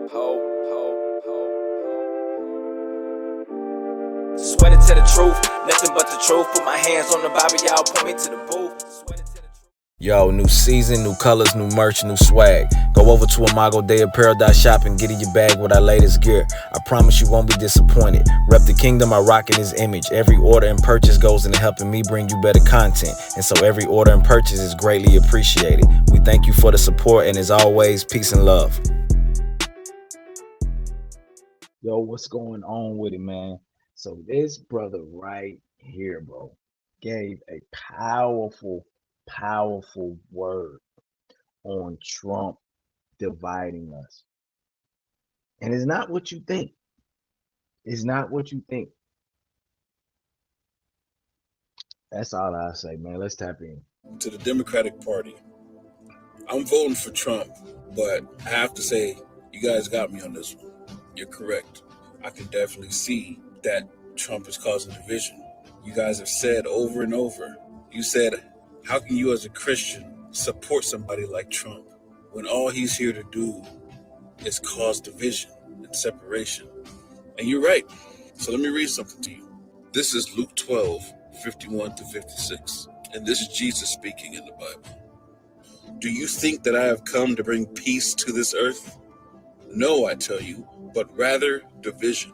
Sweated to the truth, nothing but the truth. Put my hands on the Bible, y'all point me to the booth. Yo, new season, new colors, new merch, new swag. Go over to Imago Day Apparel Shop and get in your bag with our latest gear. I promise you won't be disappointed. Rep the kingdom, I rock in his image. Every order and purchase goes into helping me bring you better content. And so every order and purchase is greatly appreciated. We thank you for the support, and as always, peace and love. Yo, what's going on with it, man? So this brother right here, bro, gave a powerful word on Trump dividing us. And it's not what you think. It's not what you think. That's all I say, man. Let's tap in. To the Democratic Party. I'm voting for Trump, but I have to say, you guys got me on this one. You're correct. I can definitely see that Trump is causing division. You guys have said over and over, you said, how can you as a Christian support somebody like Trump when all he's here to do is cause division and separation? And you're right. So let me read something to you. This is Luke 12:51-56. And this is Jesus speaking in the Bible. Do you think that I have come to bring peace to this earth? No, I tell you, but rather division.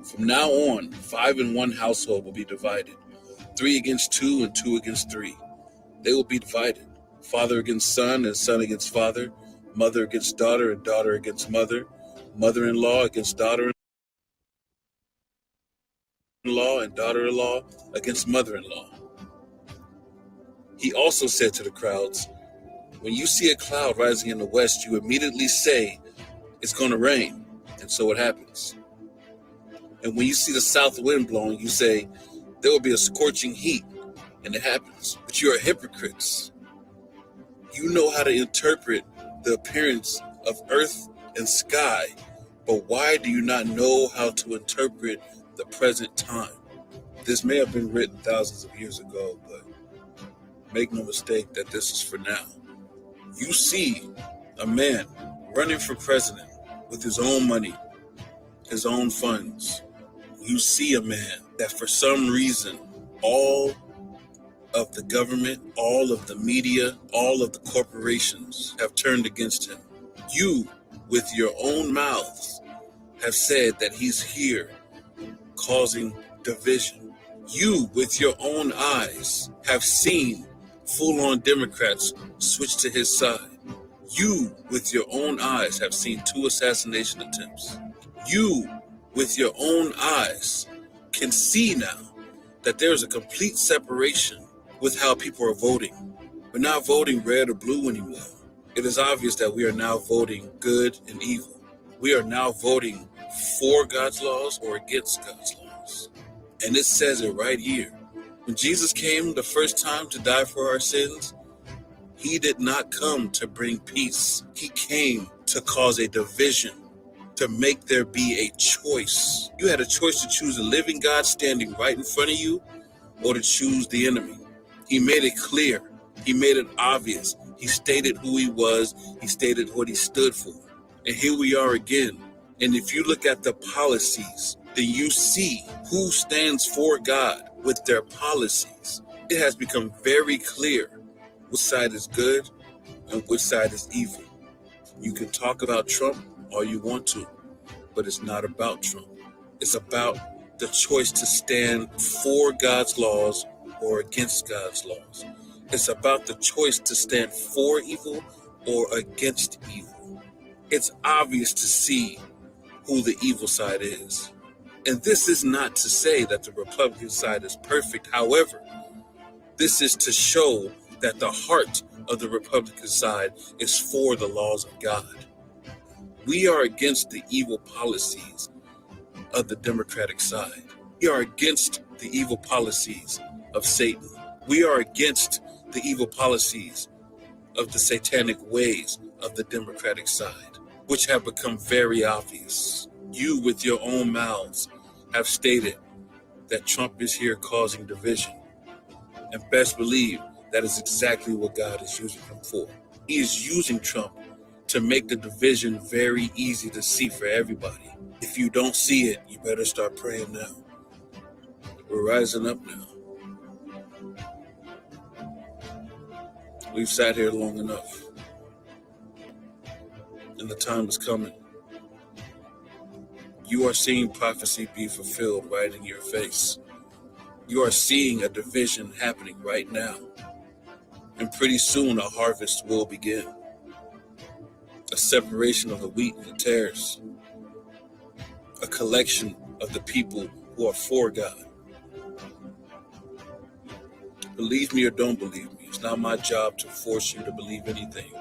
From now on, 5 in one household will be divided, 3 against 2 and 2 against 3. They will be divided, father against son and son against father, mother against daughter and daughter against mother, mother-in-law against daughter-in-law and daughter-in-law against mother-in-law. He also said to the crowds, when you see a cloud rising in the west, you immediately say, it's going to rain, and so it happens. And when you see the south wind blowing, you say, there will be a scorching heat, and it happens. But you are hypocrites. You know how to interpret the appearance of earth and sky, but why do you not know how to interpret the present time? This may have been written thousands of years ago, but make no mistake that this is for now. You see a man running for president with his own money, his own funds. You see a man that for some reason, all of the government, all of the media, all of the corporations have turned against him. You, with your own mouths, have said that he's here causing division. You, with your own eyes, have seen full-on Democrats switch to his side. You, with your own eyes, have seen 2 assassination attempts. You, with your own eyes, can see now that there's a complete separation with how people are voting. We're not voting red or blue anymore. It is obvious that we are now voting good and evil. We are now voting for God's laws or against God's laws. And it says it right here. When Jesus came the first time to die for our sins, he did not come to bring peace. He came to cause a division, to make there be a choice. You had a choice to choose a living God standing right in front of you or to choose the enemy. He made it clear. He made it obvious. He stated who he was. He stated what he stood for. And here we are again. And if you look at the policies, then you see who stands for God with their policies. It has become very clear which side is good and which side is evil. You can talk about Trump all you want to, but it's not about Trump. It's about the choice to stand for God's laws or against God's laws. It's about the choice to stand for evil or against evil. It's obvious to see who the evil side is. And this is not to say that the Republican side is perfect. However, this is to show that the heart of the Republican side is for the laws of God. We are against the evil policies of the Democratic side. We are against the evil policies of Satan. We are against the evil policies of the satanic ways of the Democratic side, which have become very obvious. You, with your own mouths, have stated that Trump is here causing division. And best believe that is exactly what God is using him for. He is using Trump to make the division very easy to see for everybody. If you don't see it, you better start praying now. We're rising up now. We've sat here long enough, and the time is coming. You are seeing prophecy be fulfilled right in your face. You are seeing a division happening right now, and pretty soon a harvest will begin. A separation of the wheat and the tares, a collection of the people who are for God. Believe me or don't believe me, it's not my job to force you to believe anything.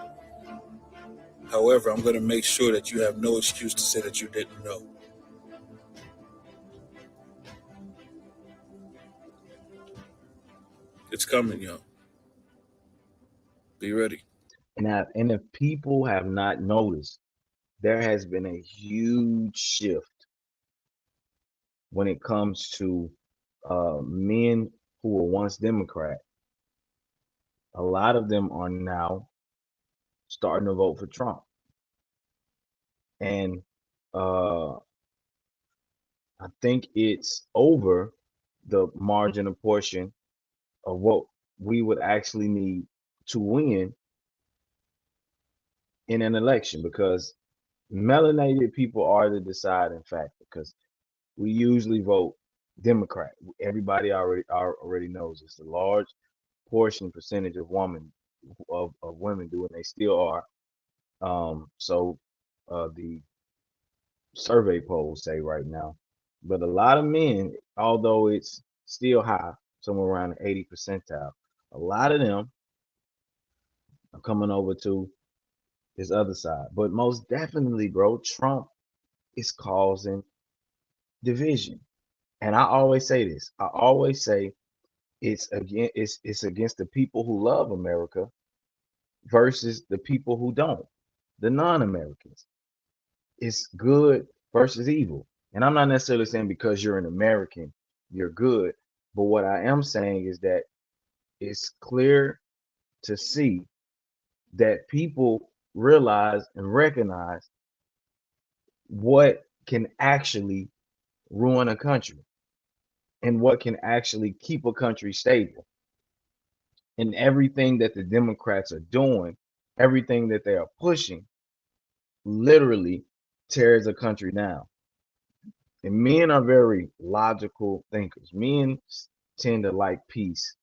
However, I'm going to make sure that you have no excuse to say that you didn't know. It's coming, y'all. Be ready. And if people have not noticed, there has been a huge shift when it comes to men who were once Democrat. A lot of them are now starting to vote for Trump. And I think it's over the marginal portion of what we would actually need to win in an election, because melanated people are the deciding factor, because we usually vote Democrat. Everybody already knows it's a large portion percentage of women do, and they still are. So the survey polls say right now, but a lot of men, although it's still high, somewhere around the 80 percentile, a lot of them are coming over to this other side. But most definitely, bro, Trump is causing division. And I always say this. I always say it's against the people who love America versus the people who don't, the non-Americans. It's good versus evil. And I'm not necessarily saying because you're an American, you're good. But what I am saying is that it's clear to see that people realize and recognize what can actually ruin a country and what can actually keep a country stable. And everything that the Democrats are doing, everything that they are pushing, literally tears a country down. And men are very logical thinkers. Men tend to like peace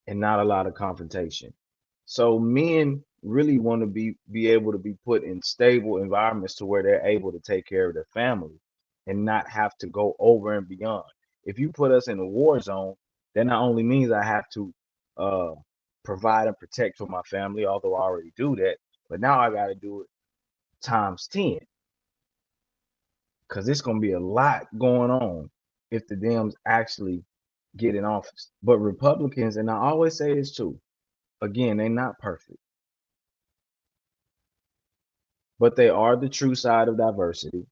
and not a lot of confrontation. So men really want to be able to be put in stable environments to where they're able to take care of their family and not have to go over and beyond. If you put us in a war zone, that not only means I have to uh, provide and protect for my family, although I already do that, but now I got to do it times 10, because it's going to be a lot going on if the Dems actually get in office. But Republicans, and I always say this too, again, they're not perfect, but they are the true side of diversity.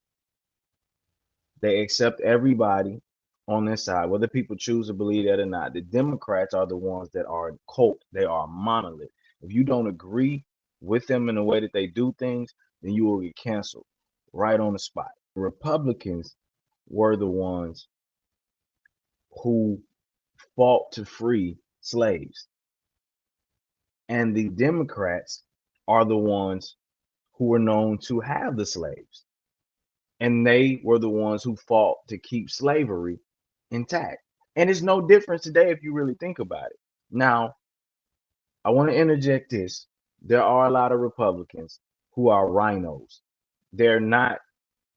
They accept everybody on their side, whether people choose to believe that or not. The Democrats are the ones that are a cult. They are a monolith. If you don't agree with them in the way that they do things, then you will get canceled right on the spot. Republicans were the ones who fought to free slaves. And the Democrats are the ones who were known to have the slaves. And they were the ones who fought to keep slavery intact. And it's no difference today if you really think about it. Now, I want to interject this. There are a lot of Republicans who are rhinos. They're not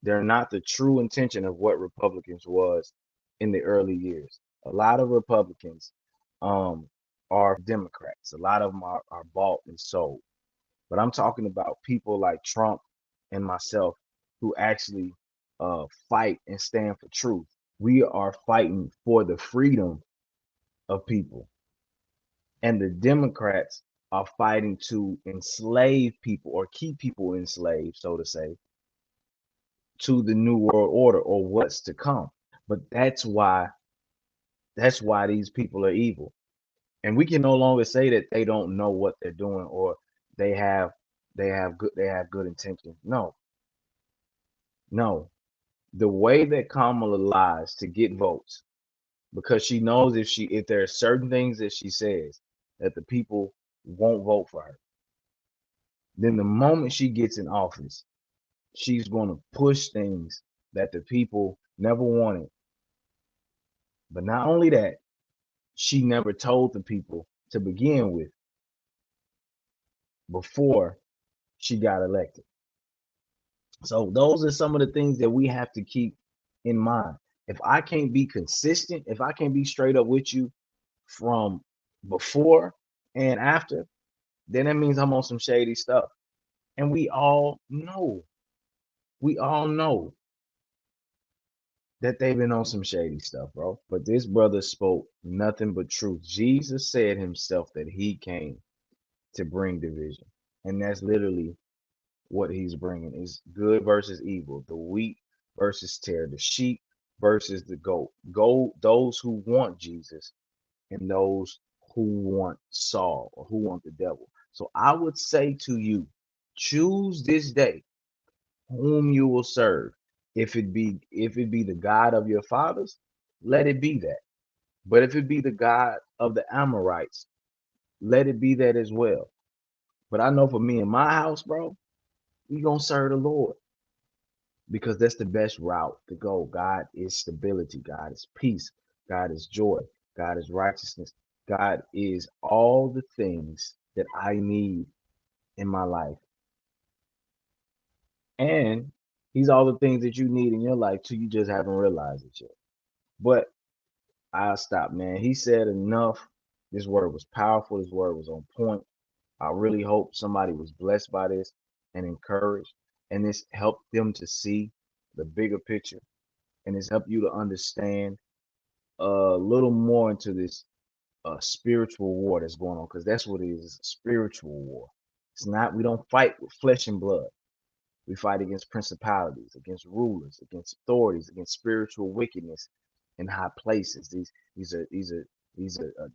the true intention of what Republicans was in the early years. A lot of Republicans are Democrats. A lot of them are bought and sold. But I'm talking about people like Trump and myself who actually fight and stand for truth. We are fighting for the freedom of people. And the Democrats are fighting to enslave people or keep people enslaved, so to say, to the new world order or what's to come. But that's why these people are evil. And we can no longer say that they don't know what they're doing or they have they have good intentions. No, no. The way that Kamala lies to get votes, because she knows if there are certain things that she says that the people won't vote for her, then the moment she gets in office, she's going to push things that the people never wanted. But not only that, she never told the people to begin with before she got elected. So those are some of the things that we have to keep in mind. If I can't be consistent, if I can't be straight up with you from before and after, then that means I'm on some shady stuff. And we all know that they've been on some shady stuff, bro. But this brother spoke nothing but truth. Jesus said himself that he came to bring division. And that's literally what he's bringing is good versus evil, the wheat versus tare, the sheep versus the goat. Those who want Jesus and those who want Saul or who want the devil. So I would say to you, choose this day whom you will serve. If it be the God of your fathers, let it be that. But if it be the God of the Amorites, let it be that as well. But I know for me and my house, bro, we gonna serve the Lord because that's the best route to go. God is stability. God is peace. God is joy. God is righteousness. God is all the things that I need in my life. And he's all the things that you need in your life too. You just haven't realized it yet. But I'll stop, man. He said enough. This word was powerful. This word was on point. I really hope somebody was blessed by this and encouraged. And this helped them to see the bigger picture. And it's helped you to understand a little more into this spiritual war that's going on. Because that's what it is. It's a spiritual war. It's not, we don't fight with flesh and blood. We fight against principalities, against rulers, against authorities, against spiritual wickedness in high places. These are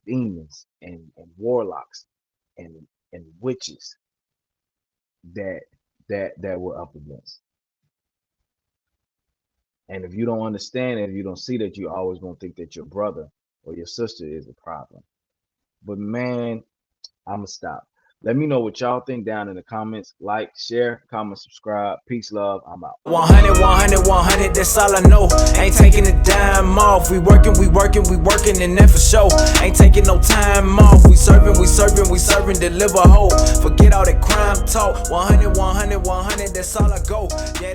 demons and warlocks and witches that we're up against. And if you don't understand it, if you don't see that, you're always gonna think that your brother or your sister is a problem. But man, I'ma stop. Let me know what y'all think down in the comments. Like, share, comment, subscribe. Peace, love. I'm out. 100, 100, 100, that's all I know. Ain't taking a dime off. We working, and that for sure. Ain't taking no time off. We serving, deliver hope. Forget all that crime talk. 100, 100, 100, that's all I go. Yeah.